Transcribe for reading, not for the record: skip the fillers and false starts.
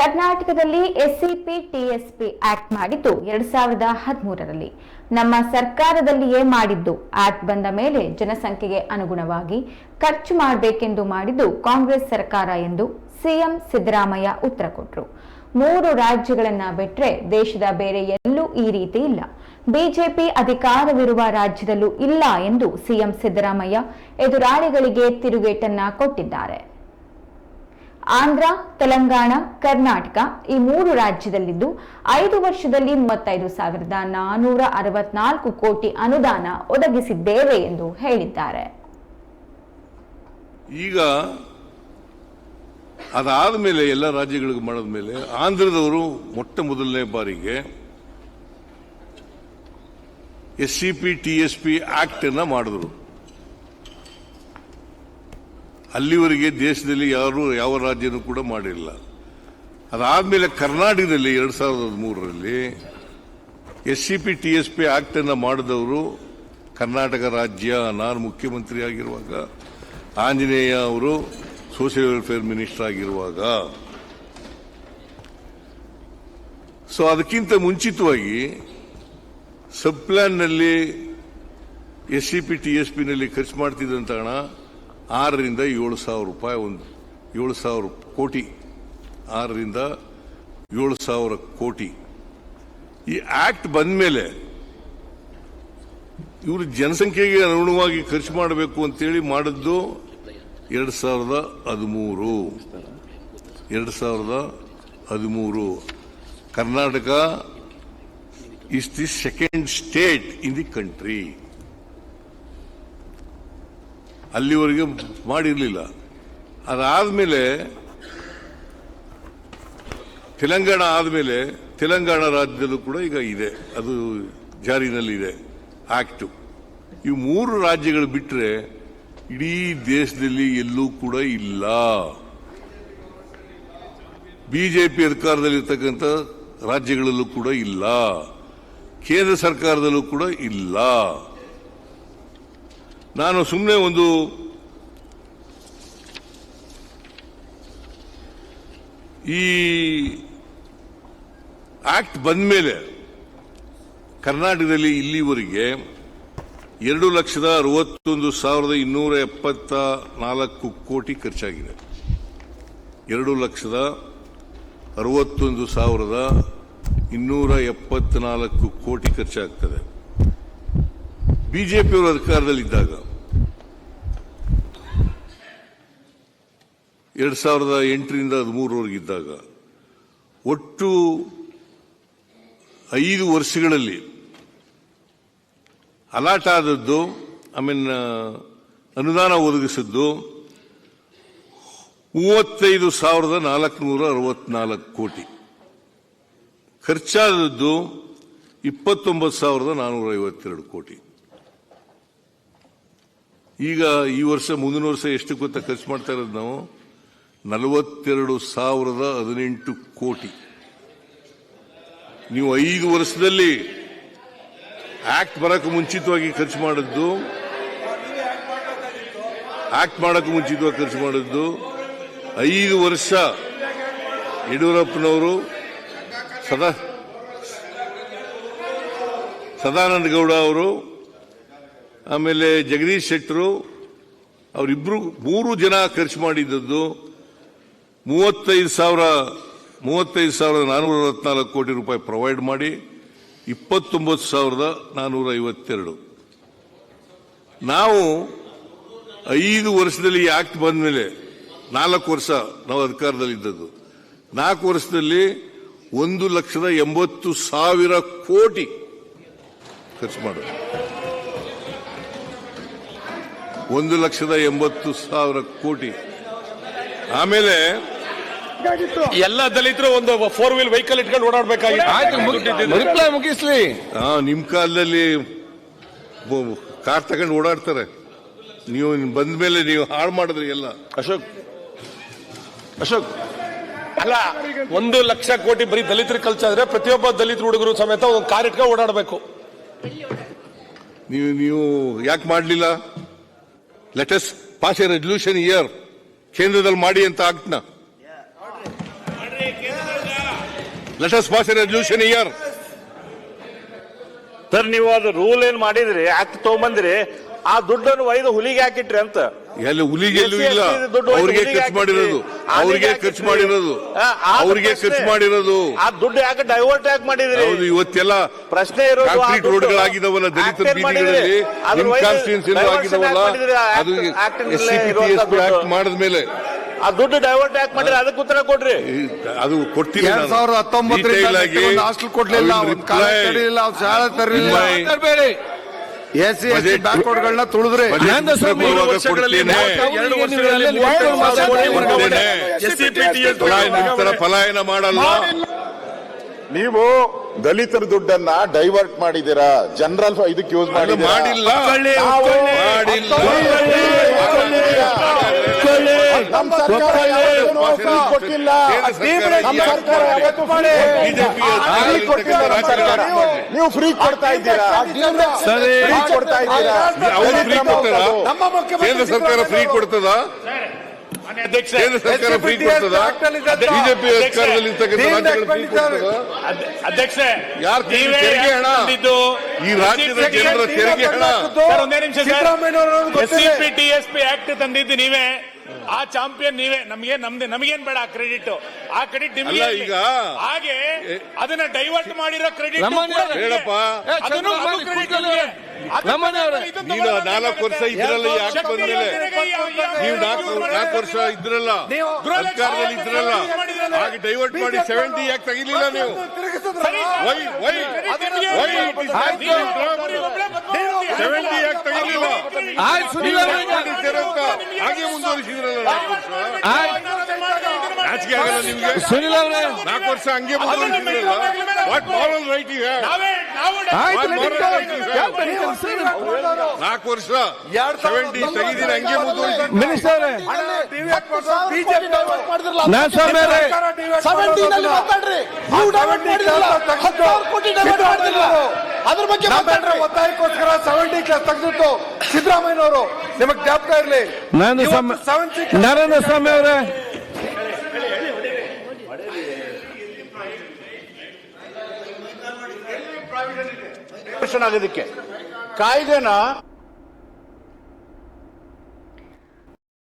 ಕರ್ನಾಟಕದಲ್ಲಿ SCP TSP act ಮಾಡಿದ್ದು 2013ರಲ್ಲಿ ನಮ್ಮ ಸರ್ಕಾರದಲ್ಲಿಯೇ ಮಾಡಿದ್ದು. ಆಕ್ಟ್ ಬಂದ ಮೇಲೆ ಜನಸಂಖ್ಯೆಗೆ ಅನುಗುಣವಾಗಿ ಖರ್ಚು ಮಾಡಬೇಕೆಂದು ಮಾಡಿದ್ದು ಕಾಂಗ್ರೆಸ್ ಸರ್ಕಾರ ಎಂದು ಸಿಎಂ ಸಿದ್ದರಾಮಯ್ಯ ಉತ್ತರ ಕೊಟ್ಟರು. 3 ರಾಜ್ಯಗಳನ್ನ ಬಿಟ್ರೆ ದೇಶದ ಬೇರೆ ಎಲ್ಲೂ ಈ ರೀತಿ ಇಲ್ಲ. ಬಿಜೆಪಿ ಅಧಿಕಾರವಿರುವ ರಾಜ್ಯದಲ್ಲೂ ಇಲ್ಲ ಎಂದು ಸಿಎಂ ಸಿದ್ದರಾಮಯ್ಯ ಎದುರಾಳಿಗಳಿಗೆ ತಿರುಗೇಟನ್ನ ಕೊಟ್ಟಿದ್ದಾರೆ. ಆಂಧ್ರ, ತೆಲಂಗಾಣ, ಕರ್ನಾಟಕ ಈ 3 ರಾಜ್ಯದಲ್ಲಿದ್ದು 5 ವರ್ಷದಲ್ಲಿ 35,464 ಕೋಟಿ ಅನುದಾನ ಒದಗಿಸಿದ್ದೇವೆ ಎಂದು ಹೇಳಿದ್ದಾರೆ. ಈಗ ಅದಾದ ಮೇಲೆ ಎಲ್ಲ ರಾಜ್ಯಗಳಿಗೂ ಮಾಡಿದ ಮೇಲೆ ಆಂಧ್ರದವರು ಮೊಟ್ಟ ಮೊದಲನೇ ಬಾರಿಗೆ ಎಸ್ಸಿಪಿ ಟಿಎಸ್ಪಿ ಆಕ್ಟ್ ಅನ್ನ ಮಾಡಿದ್ರು. ಅಲ್ಲಿವರೆಗೆ ದೇಶದಲ್ಲಿ ಯಾವ ರಾಜ್ಯನೂ ಕೂಡ ಮಾಡಿಲ್ಲ. ಅದಾದ್ಮೇಲೆ ಕರ್ನಾಟಕದಲ್ಲಿ 2013ರಲ್ಲಿ ಎಸ್ಸಿಪಿ ಟಿಎಸ್ಪಿ ಆಕ್ಟ್ ಅನ್ನ ಮಾಡಿದವರು ಕರ್ನಾಟಕ ರಾಜ್ಯ. ನಾನು ಮುಖ್ಯಮಂತ್ರಿ ಆಗಿರುವಾಗ, ಆಂಜನೇಯ ಅವರು ಸೋಷಿಯಲ್ ವೆಲ್ಫೇರ್ ಮಿನಿಸ್ಟರ್ ಆಗಿರುವಾಗ. ಸೊ ಅದಕ್ಕಿಂತ ಮುಂಚಿತವಾಗಿ ಸಬ್ ಪ್ಲಾನ್ನಲ್ಲಿ ಎಸ್ಸಿಪಿ ಟಿಎಸ್ಪಿನಲ್ಲಿ ಖರ್ಚು ಮಾಡ್ತಿದ್ದಂತ ಹಣ 6ರಿಂದ 7,000 ರೂಪಾಯಿ, 7,000 ಕೋಟಿ, 6ರಿಂದ 7,000 ಕೋಟಿ. ಈ ಆಕ್ಟ್ ಬಂದ ಮೇಲೆ ಇವರು ಜನಸಂಖ್ಯೆಗೆ ಅನುಗುಣವಾಗಿ ಖರ್ಚು ಮಾಡಬೇಕು ಅಂತೇಳಿ ಮಾಡಿದ್ದು 2013. Karnataka is the second state in the country. ಅಲ್ಲಿವರೆಗೆ ಮಾಡಿರಲಿಲ್ಲ. ಅದಾದ್ಮೇಲೆ ತೆಲಂಗಾಣ ಆದ್ಮೇಲೆ ತೆಲಂಗಾಣ ರಾಜ್ಯದಲ್ಲೂ ಕೂಡ ಈಗ ಇದೆ, ಅದು ಜಾರಿನಲ್ಲಿದೆ ಆಕ್ಟ್. ಈ 3 ರಾಜ್ಯಗಳು ಬಿಟ್ಟರೆ ಇಡೀ ದೇಶದಲ್ಲಿ ಎಲ್ಲೂ ಕೂಡ ಇಲ್ಲ. ಬಿಜೆಪಿ ಅಧಿಕಾರದಲ್ಲಿರ್ತಕ್ಕಂಥ ರಾಜ್ಯಗಳಲ್ಲೂ ಕೂಡ ಇಲ್ಲ, ಕೇಂದ್ರ ಸರ್ಕಾರದಲ್ಲೂ ಕೂಡ ಇಲ್ಲ. ನಾನು ಸುಮ್ಮನೆ ಒಂದು ಈ ಆಕ್ಟ್ ಬಂದ ಮೇಲೆ ಕರ್ನಾಟಕದಲ್ಲಿ ಇಲ್ಲಿವರೆಗೆ 2,61,274 ಕೋಟಿ ಖರ್ಚಾಗಿದೆ. 2,61,274 ಕೋಟಿ ಖರ್ಚಾಗ್ತದೆ. ಬಿಜೆಪಿಯವರು ಅಧಿಕಾರದಲ್ಲಿದ್ದಾಗ 2008ರಿಂದ 2013ವರೆಗಿದ್ದಾಗ ಒಟ್ಟು 5 ವರ್ಷಗಳಲ್ಲಿ ಅಲಾಟ್ ಆದದ್ದು, ಅನುದಾನ ಒದಗಿಸಿದ್ದು 35,464 ಕೋಟಿ, ಖರ್ಚಾದದ್ದು 29,452 ಕೋಟಿ. ಈಗ ಈ ವರ್ಷ, ಮುಂದಿನ ವರ್ಷ ಎಷ್ಟು ಗೊತ್ತಾ ಖರ್ಚು ಮಾಡ್ತಾ ಇರೋದು ನಾವು? 42,018 ಕೋಟಿ. ನೀವು 5 ವರ್ಷದಲ್ಲಿ ಆಕ್ಟ್ ಬರಕ್ಕೆ ಮುಂಚಿತವಾಗಿ ಖರ್ಚು ಮಾಡಿದ್ದು, ಆಕ್ಟ್ ಮಾಡಕ್ಕೆ ಮುಂಚಿತವಾಗಿ ಖರ್ಚು ಮಾಡಿದ್ದು 5 ವರ್ಷ ಯಡಿಯೂರಪ್ಪನವರು, ಸದಾನಂದ ಗೌಡ ಅವರು, ಆಮೇಲೆ ಜಗದೀಶ್ ಶೆಟ್ಟರು ಅವರಿಬ್ರು 3 ಜನ ಖರ್ಚು ಮಾಡಿದ್ದದ್ದು 35,464 ಕೋಟಿ ರೂಪಾಯಿ ಪ್ರೊವೈಡ್ ಮಾಡಿ 29,452. ನಾವು 5 ವರ್ಷದಲ್ಲಿ ಆಕ್ಟ್ ಬಂದ ಮೇಲೆ 4 ವರ್ಷ ನಾವು ಅಧಿಕಾರದಲ್ಲಿದ್ದದ್ದು, 4 ವರ್ಷದಲ್ಲಿ 1,80,000 ಕೋಟಿ ಖರ್ಚು ಮಾಡೋದು. 1,80,000 ಕೋಟಿ. ಆಮೇಲೆ ಎಲ್ಲ ದಲಿತರು ಒಂದು 4 ವೀಲ್ ವೆಹಿಕಲ್ ಇಟ್ಕೊಂಡು ಓಡಾಡ್ಬೇಕಾಗಿತ್ತು. ಮುಗಿಸ್ಲಿ. ನಿಮ್ ಕಾಲದಲ್ಲಿ ಕಾರ್ ತಗೊಂಡು ಓಡಾಡ್ತಾರೆ, ನೀವು ಬಂದ ಮೇಲೆ ನೀವು ಹಾಳು ಮಾಡಿದ್ರಿ ಎಲ್ಲ. ಅಶೋಕ್ ಅಲ್ಲ, 1 ಲಕ್ಷ ಕೋಟಿ ಬರೀ ದಲಿತರಿಗೆ ಖರ್ಚಾದ್ರೆ ಪ್ರತಿಯೊಬ್ಬ ದಲಿತ ಹುಡುಗರು ಸಮೇತ ಒಂದು ಕಾರ್ ಇಟ್ಕೊಂಡು ಓಡಾಡಬೇಕು. ನೀವು ಯಾಕೆ ಮಾಡಲಿಲ್ಲ? Let us pass A resolution year, ಕೇಂದ್ರದಲ್ಲಿ ಮಾಡಿ ಅಂತ ಆಗ್ತನ. Let us pass a resolution here. Sir ನೀವು ಅದು ರೂಲ್ ಏನ್ ಮಾಡಿದ್ರಿ ಆಕ್ಟ್ ತಗೊಂಬಂದ್ರಿ ಆ ದುಡ್ಡನ್ನು ಒಯ್ದು ಹುಲಿಗೆ ಹಾಕಿಟ್ರಿ ಅಂತ ಎಲ್ಲ ಹುಲಿಗೆಲ್ಲೂ ಇಲ್ಲ, ಅವ್ರಿಗೆ ಖರ್ಚು ಮಾಡಿರೋದು, ಅವ್ರಿಗೆ ಖರ್ಚು ಮಾಡಿರೋದು, ಅವ್ರಿಗೆ ಖರ್ಚು ಮಾಡಿರೋದು. ಆ ದುಡ್ಡು ಯಾಕೆ ಡೈವರ್ಟ್ ಯಾಕೆ ಮಾಡಿದ್ರಿ? ಇವತ್ತೆಲ್ಲ ಪ್ರಶ್ನೆ ಇರೋದು ಕಾಂಕ್ರೀಟ್ ರೋಡ್ಗಳಾಗಿದಾವಲ್ಲ ದಲಿತರ ಬೀದಿಗಳಲ್ಲಿ, ನಿಮ್ ಕಾನ್ಸ್ಟಿಟ್ಯೂನ್ಸಿ ಆಗಿದಾವಲ್ಲ, ಅದು ಆಕ್ಟ್ ಮಾಡಿದ್ಮೇಲೆ ಆ ದುಡ್ಡು ಡೈವರ್ಟ್ ಯಾಕೆ ಮಾಡಿದ್ರೆ ಅದಕ್ಕೆ ಉತ್ತರ ಕೊಡ್ರಿ. ಅದು ಕೊಡ್ತೀನಿ 2019 ಹಾಸ್ಟೆಲ್ ಕೊಡ್ಲಿಲ್ಲ, ಶಾಲೆ ತರಲಿಲ್ಲ, ಎಸ್ ಸಿ ಬ್ಯಾಕ್ವರ್ಡ್ಗಳನ್ನ ತುಳಿದ್ರೆ ಪಲಾಯನ ಮಾಡಲ್ಲ. ನೀವು ದಲಿತರ ದುಡ್ಡನ್ನ ಡೈವರ್ಟ್ ಮಾಡಿದ್ದೀರಾ, ಜನರಲ್ ಇದಕ್ಕೆ ಯೂಸ್ ಮಾಡಿಲ್ಲ. ನಮ್ಮ ಸರ್ಕಾರ ಕೊಟ್ಟಿಲ್ಲ, ನೀವು ಫ್ರೀ ಕೊಡ್ತಾ ಇದ್ದೀರಾ, ಕೊಡ್ತಾ ಇದ್ದೀರಾ. ಕೇಂದ್ರ ಸರ್ಕಾರ ಫ್ರೀ ಕೊಡ್ತದ? ಕೇಂದ್ರ ಸರ್ಕಾರ ಫ್ರೀ ಕೊಡ್ತದ? ಬಿಜೆಪಿ ಅಧಿಕಾರದಲ್ಲಿ ಅಧ್ಯಕ್ಷ ಯಾರು ತೆರಿಗೆ ಹಣ? ಈ ರಾಜ್ಯದ ಜನರ ತೆರಿಗೆ ಹಣ. ಒಂದೇ ನಿಮಿಷ ಸರ್, SCP TSP ಆಕ್ಟ್ ತಂದಿದ್ದು ನೀವೇ, ಆ ಚಾಂಪಿಯನ್ ನೀವೇ. ನಮಗೇನ್ ಬೇಡ ಆ ಕ್ರೆಡಿಟ್, ಆ ಕ್ರೆಡಿಟ್ ನಿಮಗೆ. ಈಗ ಹಾಗೆ ಅದನ್ನ ಡೈವರ್ಟ್ ಮಾಡಿರೋ ಕ್ರೆಡಿಟ್ ಹೇಳಪ್ಪ. ನೀನು 4 ವರ್ಷ ಇದ್ರಲ್ಲ, ಯಾಕೆ ಬಂದ್ಮೇಲೆ ನೀವು 4 ವರ್ಷ ಇದ್ರಲ್ಲ, ಸರ್ಕಾರದಲ್ಲಿ ಇದ್ರಲ್ಲ, ಹಾಗೆ ಡೈವರ್ಟ್ ಮಾಡಿ 70 ಯಾಕೆ ತೆಗಿಲಿಲ್ಲ ನೀವು? 70 ಯಾಕೆ ತೆಗಿಲಿಲ್ಲ? ಹಾಗೆ ಮುಂದುವರಿಸಿದ್ರಲ್ಲ 4 ವರ್ಷ. ನಾಚಿಕೆ ಆಗಲ್ಲ ನಿಮ್ಗೆ? 4 ವರ್ಷ ಹಂಗೆ ಮುಂದುವರಿಸಿದ್ರಲ್ಲ. What moral right you have? 4 ವರ್ಷ 70 ತೆಗಿದಿರ ಹಂಗೆ ಮುಂದುವರಿಸಿದ್ರು. ಮಿನಿಸ್ಟರ್ ಅದ್ರ ಬಗ್ಗೆ ಒತ್ತಾಯಕ್ಕೋಸ್ಕರ 70 ಕ್ಲಾಸ್ ತೆಗೆದಿತ್ತು ಸಿದ್ದರಾಮಯ್ಯನವರು. ನಿಮಗೆ ಜ್ಞಾಪಕ ಇರಲಿ. ನಾರಾಯಣ ಸ್ವಾಮಿ ಅವರೇ, ಆಗೋದಕ್ಕೆ ಕಾಯ್ದೆನ